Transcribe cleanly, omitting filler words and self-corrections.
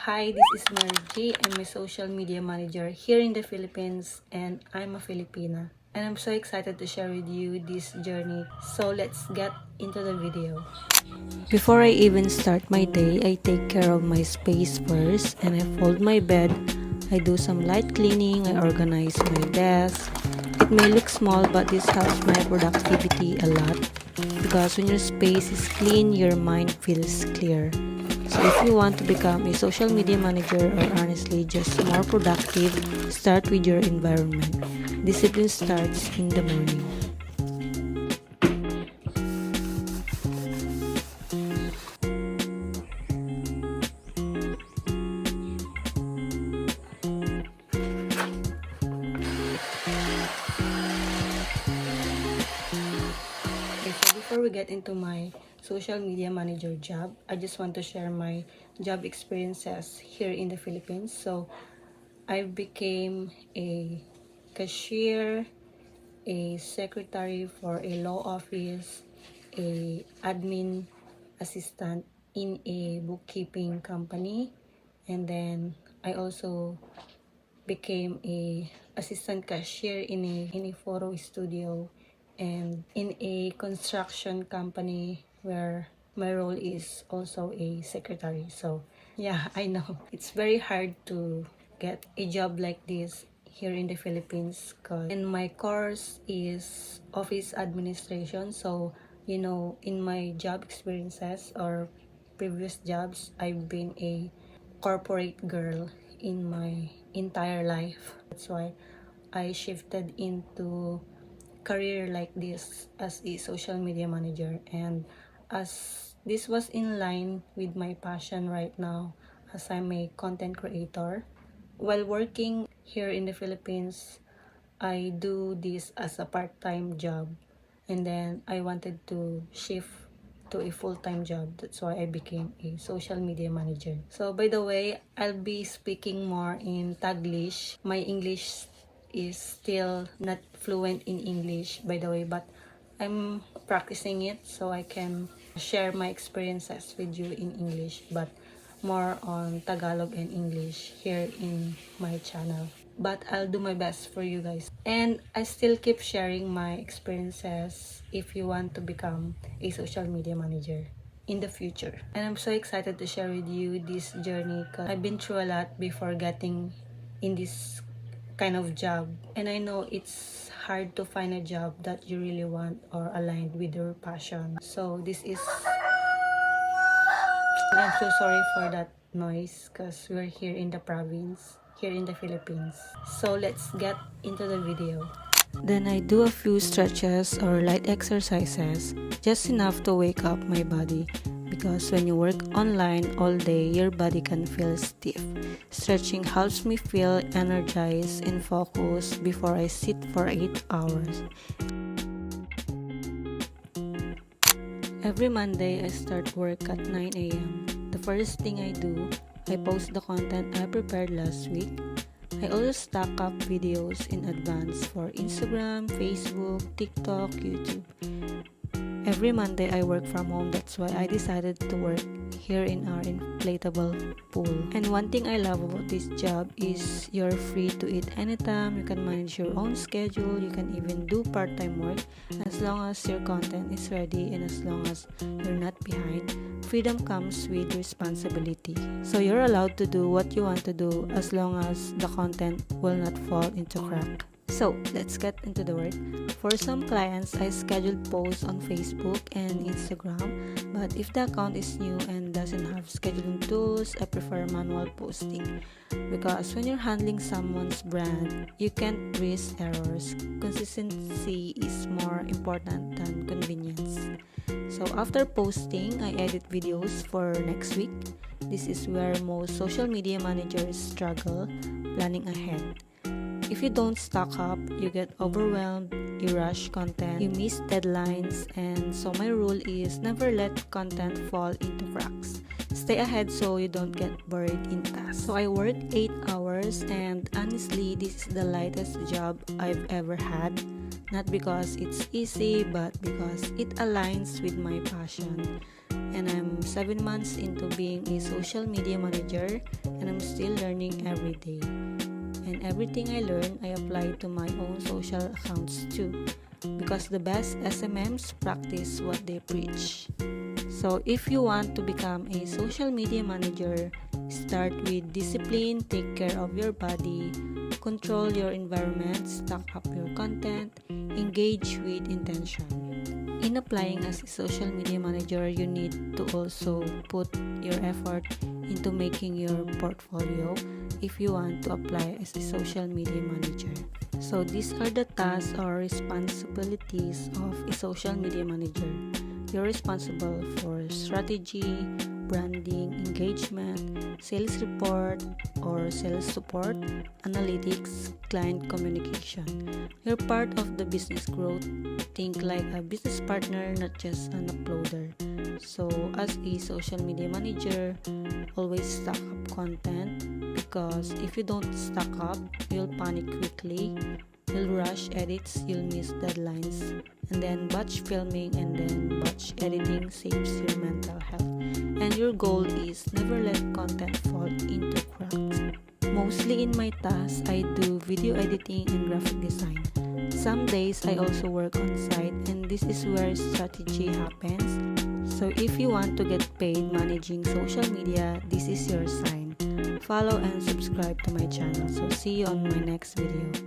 Hi, this is Mary G. I'm a social media manager here in the Philippines and I'm a Filipina. And I'm so excited to share with you this journey. So let's get into the video. Before I even start my day, I take care of my space first and I fold my bed. I do some light cleaning, I organize my desk. It may look small but this helps my productivity a lot because when your space is clean, your mind feels clear. So if you want to become a social media manager or honestly just more productive, start with your environment. Discipline starts in the morning. Okay, so before we get into my social media manager job, I just want to share my job experiences here in the Philippines. So I became a cashier, a secretary for a law office, a admin assistant in a bookkeeping company, and then I also became a assistant cashier in a photo studio and in a construction company where my role is also a secretary. So yeah, I know it's very hard to get a job like this here in the Philippines because and my course is office administration. So in my job experiences or previous jobs, I've been a corporate girl in my entire life. That's why I shifted into career like this as a social media manager, and as this was in line with my passion right now as I'm a content creator. While working here in the Philippines, I do this as a part-time job, and then I wanted to shift to a full-time job. That's why I became a social media manager. So by the way, I'll be speaking more in Taglish. My English is still not fluent in English, by the way, but I'm practicing it so I can share my experiences with you in English, but more on Tagalog and English here in my channel. But I'll do my best for you guys. And I still keep sharing my experiences if you want to become a social media manager in the future. And I'm so excited to share with you this journey because I've been through a lot before getting in this kind of job. And I know it's hard to find a job that you really want or aligned with your passion. So this is I'm so sorry for that noise because we're here in the province, here in the Philippines. So let's get into the video. Then I do a few stretches or light exercises, just enough to wake up my body. Because when you work online all day, your body can feel stiff. Stretching helps me feel energized and focused before I sit for 8 hours. Every Monday, I start work at 9 a.m. The first thing I do, I post the content I prepared last week. I always stack up videos in advance for Instagram, Facebook, TikTok, YouTube. Every Monday, I work from home. That's why I decided to work here in our inflatable pool. And one thing I love about this job is you're free to eat anytime. You can manage your own schedule. You can even do part-time work as long as your content is ready and as long as you're not behind. Freedom comes with responsibility. So you're allowed to do what you want to do as long as the content will not fall into crack. So let's get into the work. For some clients, I schedule posts on Facebook and Instagram, but if the account is new and doesn't have scheduling tools, I prefer manual posting. Because when you're handling someone's brand, you can't risk errors. Consistency is more important than convenience. So after posting, I edit videos for next week. This is where most social media managers struggle, planning ahead. If you don't stock up, you get overwhelmed, you rush content, you miss deadlines, and so my rule is never let content fall into cracks. Stay ahead so you don't get buried in tasks. So I work 8 hours and honestly, this is the lightest job I've ever had. Not because it's easy, but because it aligns with my passion. And I'm 7 months into being a social media manager, and I'm still learning every day. And everything I learn, I apply to my own social accounts too. Because the best SMMs practice what they preach. So if you want to become a social media manager, start with discipline, take care of your body, control your environment, stock up your content, engage with intention. In applying as a social media manager, you need to also put your effort into making your portfolio if you want to apply as a social media manager. So these are the tasks or responsibilities of a social media manager. You're responsible for strategy, branding, engagement, sales report or sales support, analytics, client communication. You're part of the business growth. Think like a business partner, not just an uploader. So as a social media manager, always stock up content, because if you don't stock up, you'll panic quickly, you'll rush edits, you'll miss deadlines, and then batch filming and then batch editing saves your mental health. And your goal is never let content fall into cracks. Mostly in my tasks, I do video editing and graphic design. Some days I also work on site, and this is where strategy happens. So if you want to get paid managing social media, this is your sign. Follow and subscribe to my channel. So see you on my next video.